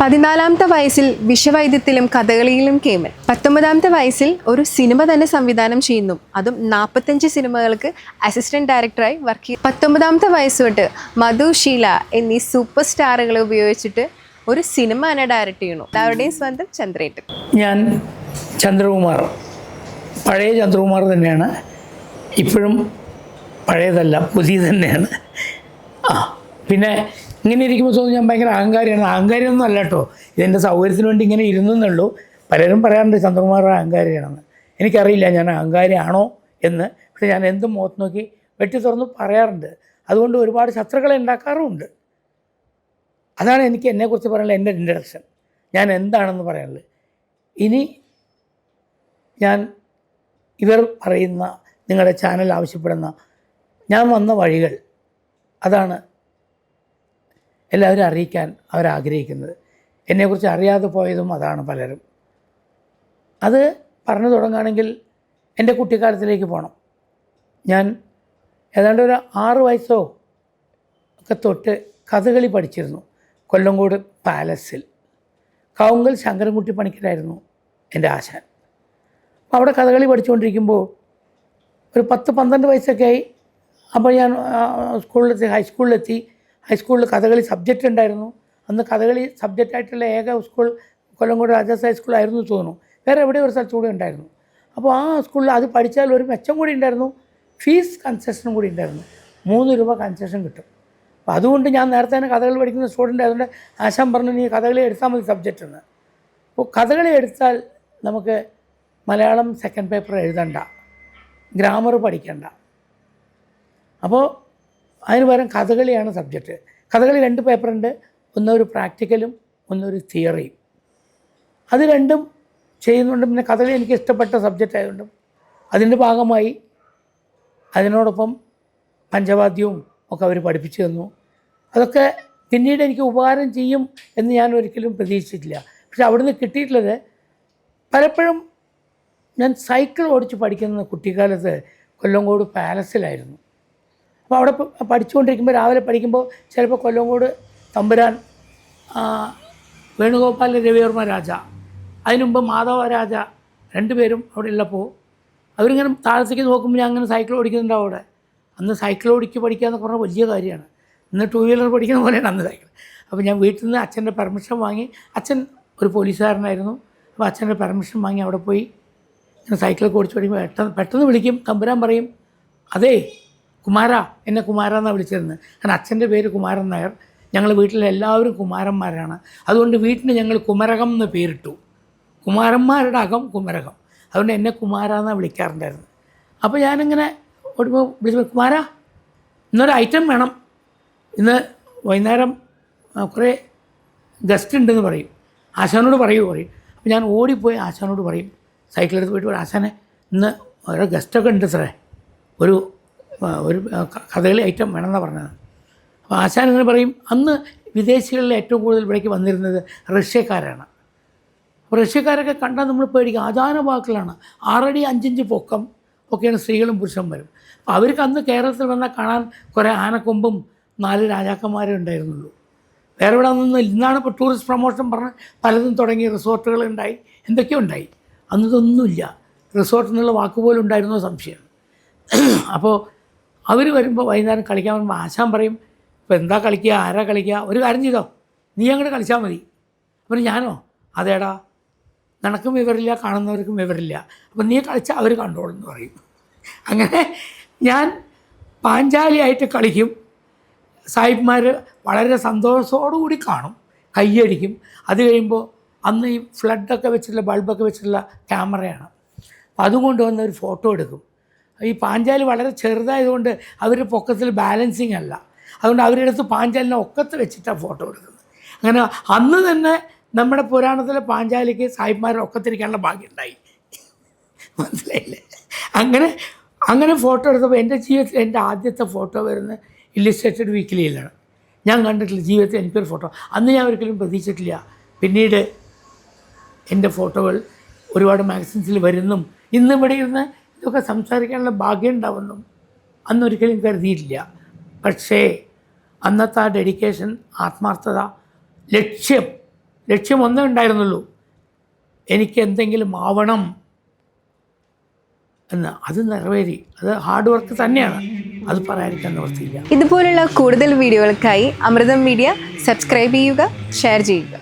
14-ാമത്തെ വയസ്സിൽ വിഷവൈദ്യത്തിലും കഥകളിയിലും കേമൻ. 19-ാമത്തെ വയസ്സിൽ ഒരു സിനിമ തന്നെ സംവിധാനം ചെയ്യുന്നു, അതും 45 സിനിമകൾക്ക് അസിസ്റ്റന്റ് ഡയറക്ടറായി വർക്ക് ചെയ്യും. 19-ാമത്തെ വയസ്സ് തൊട്ട് മധു, ഷീല എന്നീ സൂപ്പർ സ്റ്റാറുകളെ ഉപയോഗിച്ചിട്ട് ഒരു സിനിമ തന്നെ ഡയറക്റ്റ് ചെയ്യുന്നു. എല്ലാവരുടെയും സ്വന്തം ചന്ദ്രേട്ടൻ. ഞാൻ ചന്ദ്രകുമാർ, പഴയ ചന്ദ്രകുമാർ തന്നെയാണ്. ഇപ്പോഴും പഴയതല്ല, പുതിയ തന്നെയാണ്. പിന്നെ ഇങ്ങനെ ഇരിക്കുമ്പോൾ തോന്നുന്നു ഞാൻ ഭയങ്കര അഹങ്കാരിയാണ്. അഹങ്കാരിയൊന്നും അല്ല കേട്ടോ, ഇതെൻ്റെ സൗകര്യത്തിന് വേണ്ടി ഇങ്ങനെ ഇരുന്നുള്ളൂ. പലരും പറയാറുണ്ട് ചന്ദ്രകുമാർ അഹങ്കാരിയാണെന്ന്. എനിക്കറിയില്ല ഞാൻ അഹങ്കാരിയാണോ എന്ന്. പക്ഷേ ഞാൻ എന്തും മുഖത്ത് നോക്കി വെട്ടി തുറന്ന് പറയാറുണ്ട്. അതുകൊണ്ട് ഒരുപാട് ശത്രുക്കളെ ഉണ്ടാക്കാറുമുണ്ട്. അതാണ് എനിക്ക് എന്നെക്കുറിച്ച് പറയാനുള്ള എൻ്റെ ഇൻട്രഡക്ഷൻ. ഞാൻ എന്താണെന്ന് പറയാനുള്ളത്. ഇനി ഞാൻ ഇവർ പറയുന്ന, നിങ്ങളുടെ ചാനൽ ആവശ്യപ്പെടുന്ന ഞാൻ വന്ന വഴികൾ, അതാണ് എല്ലാവരും അറിയിക്കാൻ അവരാഗ്രഹിക്കുന്നത്. എന്നെക്കുറിച്ച് അറിയാതെ പോയതും അതാണ് പലരും. അത് പറഞ്ഞു തുടങ്ങുകയാണെങ്കിൽ എൻ്റെ കുട്ടിക്കാലത്തിലേക്ക് പോകണം. ഞാൻ ഏതാണ്ട് ഒരു 6 വയസ്സോ ഒക്കെ തൊട്ട് കഥകളി പഠിച്ചിരുന്നു. കൊല്ലങ്കോട് പാലസിൽ കാവുങ്കൽ ശങ്കരൻകുട്ടി പണിക്കരായിരുന്നു എൻ്റെ ആശാൻ. അപ്പോൾ അവിടെ കഥകളി പഠിച്ചുകൊണ്ടിരിക്കുമ്പോൾ ഒരു 10-12 വയസ്സൊക്കെ ആയി. അപ്പോൾ ഞാൻ ഹൈസ്കൂളിലെത്തി. ഹൈസ്കൂളിൽ കഥകളി സബ്ജക്റ്റ് ഉണ്ടായിരുന്നു. അന്ന് കഥകളി സബ്ജക്റ്റായിട്ടുള്ള ഏക സ്കൂൾ കൊല്ലങ്കോട് രാജാസ് ഹൈസ്കൂളായിരുന്നു തോന്നുന്നു. വേറെ എവിടെ ഒരു സ്ഥലത്തുകൂടി ഉണ്ടായിരുന്നു. അപ്പോൾ ആ സ്കൂളിൽ അത് പഠിച്ചാൽ ഒരു മെച്ചം കൂടി ഉണ്ടായിരുന്നു, ഫീസ് കൺസെഷനും കൂടി ഉണ്ടായിരുന്നു. 3 രൂപ കൺസെഷൻ കിട്ടും. അപ്പോൾ അതുകൊണ്ട് ഞാൻ നേരത്തെ തന്നെ കഥകളി പഠിക്കുന്ന സ്റ്റുഡൻ്റ് ആയതുകൊണ്ട് ആശാൻ പറഞ്ഞു, നീ കഥകളി എടുത്താൽ മതി സബ്ജക്റ്റ് എന്ന്. അപ്പോൾ കഥകളി എടുത്താൽ നമുക്ക് മലയാളം സെക്കൻഡ് പേപ്പർ എഴുതണ്ട, ഗ്രാമർ പഠിക്കണ്ട. അപ്പോൾ അതിന് പകരം കഥകളിയാണ് സബ്ജക്റ്റ്. കഥകളി 2 പേപ്പറുണ്ട്, ഒന്നൊരു പ്രാക്ടിക്കലും ഒന്നൊരു തിയറിയും. അത് രണ്ടും ചെയ്യുന്നുണ്ട്. പിന്നെ കഥകളി എനിക്ക് ഇഷ്ടപ്പെട്ട സബ്ജക്റ്റ് ആയതുകൊണ്ടും അതിൻ്റെ ഭാഗമായി അതിനോടൊപ്പം പഞ്ചവാദ്യവും ഒക്കെ അവർ പഠിപ്പിച്ചു തന്നു. അതൊക്കെ പിന്നീട് എനിക്ക് ഉപകാരം ചെയ്യും എന്ന് ഞാൻ ഒരിക്കലും പ്രതീക്ഷിച്ചിട്ടില്ല. പക്ഷെ അവിടുന്ന് കിട്ടിയിട്ടുള്ളത്, പലപ്പോഴും ഞാൻ സൈക്കിൾ ഓടിച്ച് പഠിക്കുന്ന കുട്ടിക്കാലത്ത് കൊല്ലങ്കോട് പാലസിലായിരുന്നു. അപ്പോൾ അവിടെ പഠിച്ചുകൊണ്ടിരിക്കുമ്പോൾ, രാവിലെ പഠിക്കുമ്പോൾ ചിലപ്പോൾ കൊല്ലങ്കോട് തമ്പുരാൻ, വേണുഗോപാല രവിവർമ്മ രാജ, അതിനുമുമ്പ് മാധവ രാജ, 2 പേരും അവിടെ ഉള്ളപ്പോൾ അവരിങ്ങനെ താഴത്തേക്ക് നോക്കുമ്പോൾ ഞാൻ അങ്ങനെ സൈക്കിൾ ഓടിക്കുന്നുണ്ടാവും അവിടെ. അന്ന് സൈക്കിൾ പഠിക്കുക എന്നൊക്കെ പറഞ്ഞാൽ വലിയ കാര്യമാണ്. ഇന്ന് 2 വീലർ പഠിക്കുന്ന പോലെയാണ് അന്ന് സൈക്കിൾ. അപ്പോൾ ഞാൻ വീട്ടിൽ നിന്ന് അച്ഛൻ്റെ പെർമിഷൻ വാങ്ങി, അച്ഛൻ ഒരു പോലീസുകാരനായിരുന്നു. അപ്പോൾ അച്ഛൻ്റെ പെർമിഷൻ വാങ്ങി അവിടെ പോയി ഇങ്ങനെ സൈക്കിളൊക്കെ ഓടിച്ച് പഠിക്കുമ്പോൾ പെട്ടെന്ന് വിളിക്കും, തമ്പുരാൻ പറയും, അതേ കുമാര, എന്നെ കുമാര എന്നാണ് വിളിച്ചിരുന്നത്. കാരണം അച്ഛൻ്റെ പേര് കുമാരൻ നായർ. ഞങ്ങൾ വീട്ടിലെ എല്ലാവരും കുമാരന്മാരാണ്. അതുകൊണ്ട് വീട്ടിന് ഞങ്ങൾ കുമരകം എന്ന് പേരിട്ടു. കുമാരന്മാരുടെ അകം കുമരകം. അതുകൊണ്ട് എന്നെ കുമാര എന്നാണ് വിളിക്കാറുണ്ടായിരുന്നു. അപ്പോൾ ഞാനിങ്ങനെ ഓടുമ്പോൾ വിളിച്ചു, കുമാര ഇന്നൊരു ഐറ്റം വേണം, ഇന്ന് വൈകുന്നേരം കുറേ ഗസ്റ്റ് ഉണ്ടെന്ന് പറയും. ആശാനോട് പറയും. അപ്പോൾ ഞാൻ ഓടിപ്പോയി ആശാനോട് പറയും, സൈക്കിളെടുത്ത് പോയിട്ട് പറയും, ആശാനെ ഇന്ന് ഓരോ ഗസ്റ്റൊക്കെ ഉണ്ട് സാറേ, ഒരു കഥകളി ഐറ്റം വേണമെന്നാണ് പറഞ്ഞത്. അപ്പോൾ ആശാൻ ഇങ്ങനെ പറയും, അന്ന് വിദേശികളിൽ ഏറ്റവും കൂടുതൽ ഇവിടേക്ക് വന്നിരുന്നത് റഷ്യക്കാരാണ്. അപ്പോൾ റഷ്യക്കാരൊക്കെ കണ്ടാൽ നമ്മൾ പേടിക്കും. ആചാരവാക്കുകളാണ്. 6 അടി 5 ഇഞ്ച് പൊക്കം ഒക്കെയാണ് സ്ത്രീകളും പുരുഷന്മാരും. അപ്പോൾ അവർക്ക് അന്ന് കേരളത്തിൽ വന്നാൽ കാണാൻ കുറേ ആനക്കൊമ്പും 4 രാജാക്കന്മാരേ ഉണ്ടായിരുന്നുള്ളൂ. വേറെ ഇവിടെ ഒന്നും. ഇന്നാണ് ഇപ്പോൾ ടൂറിസ്റ്റ് പ്രൊമോഷൻ പറഞ്ഞ് പലതും തുടങ്ങി, റിസോർട്ടുകളുണ്ടായി, എന്തൊക്കെയോ ഉണ്ടായി. അന്നതൊന്നുമില്ല. റിസോർട്ട് എന്നുള്ള വാക്ക് പോലും ഉണ്ടായിരുന്നോ സംശയമാണ്. അപ്പോൾ അവർ വരുമ്പോൾ വൈകുന്നേരം കളിക്കാൻ വരുമ്പോൾ ആശാൻ പറയും, ഇപ്പോൾ എന്താ കളിക്കുക, ആരാ കളിക്കുക, ഒരു കാര്യം ചെയ്തോ, നീ അങ്ങോട്ട് കളിച്ചാൽ മതി. അപ്പോൾ ഞാനോ, അതേടാ, നിനക്കും വിവരില്ല, കാണുന്നവർക്കും വിവരില്ല, അപ്പോൾ നീ കളിച്ചാൽ അവർ കണ്ടോളും എന്ന് പറയും. അങ്ങനെ ഞാൻ പാഞ്ചാലിയായിട്ട് കളിക്കും. സാഹിബ്മാർ വളരെ സന്തോഷത്തോടുകൂടി കാണും, കയ്യടിക്കും. അത് കഴിയുമ്പോൾ അന്ന് ഈ ഫ്ലഡൊക്കെ വെച്ചിട്ടുള്ള, ബൾബൊക്കെ വെച്ചിട്ടുള്ള ക്യാമറയാണ്. അപ്പോൾ അതുകൊണ്ട് വന്ന് ഒരു ഫോട്ടോ എടുക്കും. ഈ പാഞ്ചാലി വളരെ ചെറുതായതുകൊണ്ട് അവർ പൊക്കത്തിൽ ബാലൻസിങ് അല്ല. അതുകൊണ്ട് അവരെടുത്ത് പാഞ്ചാലിനെ ഒക്കത്ത് വെച്ചിട്ടാണ് ഫോട്ടോ എടുക്കുന്നത്. അങ്ങനെ അന്ന് തന്നെ നമ്മുടെ പുരാണത്തിലെ പാഞ്ചാലിക്ക് സാഹിബ്മാരെ ഒക്കത്തിരിക്കാനുള്ള ഭാഗ്യം ഉണ്ടായി. മനസ്സിലായില്ലേ? അങ്ങനെ ഫോട്ടോ എടുത്തപ്പോൾ എൻ്റെ ജീവിതത്തിൽ എൻ്റെ ആദ്യത്തെ ഫോട്ടോ വരുന്നത് ഇല്ലുസ്ട്രേറ്റഡ് വീക്കിലിയിലാണ്. ഞാൻ കണ്ടിട്ടില്ല ജീവിതത്തിൽ എനിക്കൊരു ഫോട്ടോ. അന്ന് ഞാൻ ഒരിക്കലും പ്രതീക്ഷിച്ചിട്ടില്ല പിന്നീട് എൻ്റെ ഫോട്ടോകൾ ഒരുപാട് മാഗസിൻസിൽ വരുന്നും ഇന്നിവിടെ ഇരുന്ന് ഇതൊക്കെ സംസാരിക്കാനുള്ള ഭാഗ്യം ഉണ്ടാവുമെന്നും അന്നൊരിക്കലും കരുതിയിട്ടില്ല. പക്ഷേ അന്നത്തെ ആ ഡെഡിക്കേഷൻ, ആത്മാർത്ഥത, ലക്ഷ്യം ലക്ഷ്യം ഒന്നേ ഉണ്ടായിരുന്നുള്ളൂ, എനിക്ക് എന്തെങ്കിലും ആവണം എന്ന്. അത് നിറവേറി. അത് ഹാർഡ് വർക്ക് തന്നെയാണ്, അത് പറയാതിരിക്കാൻ നിവൃത്തിയില്ല. ഇതുപോലുള്ള കൂടുതൽ വീഡിയോകൾക്കായി അമൃതം മീഡിയ സബ്സ്ക്രൈബ് ചെയ്യുക, ഷെയർ ചെയ്യുക.